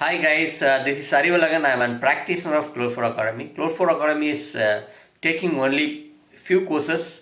Hi guys, this is Arivalagan. I am a practitioner of Kloud4academy. Kloud4academy is taking only few courses.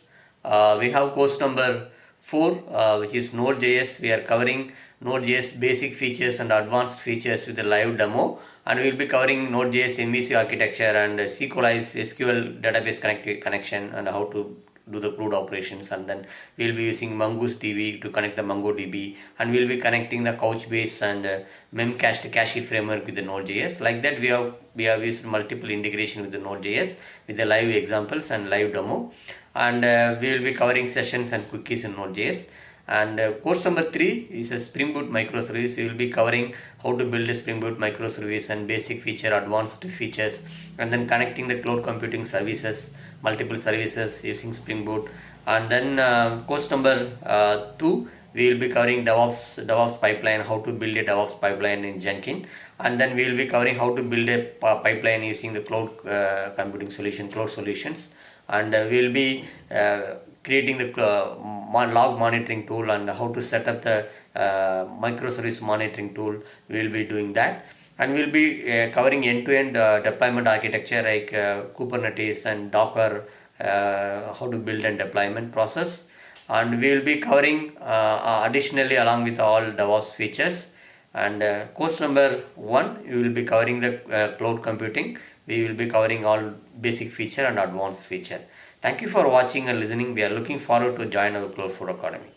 We have course number 4 which is Node.js. We are covering Node.js basic features and advanced features with a live demo, and we will be covering Node.js MVC architecture and SQL database connection and how to do the CRUD operations, and then we'll be using Mongoose DB to connect the MongoDB, and we'll be connecting the Couchbase and Memcached cache framework with the Node.js. Like that, we have used multiple integration with the Node.js with the live examples and live demo, and we will be covering sessions and cookies in Node.js. And course number 3 is a Spring Boot microservice. We will be covering how to build a Spring Boot microservice and basic feature, advanced features, and then connecting the cloud computing services, multiple services using Spring Boot. And then course number 2, we will be covering DevOps pipeline, how to build a DevOps pipeline in Jenkins, and then we will be covering how to build a pipeline using the cloud computing solution, cloud solutions, and we will be creating the log monitoring tool and how to set up the microservice monitoring tool. We will be doing that, and we will be covering end-to-end deployment architecture like Kubernetes and Docker, how to build and deployment process. And we will be covering additionally along with all DevOps features. And course number 1, we will be covering the cloud computing. We will be covering all basic feature and advanced feature. Thank you for watching and listening. We are looking forward to join our Kloud4 Academy.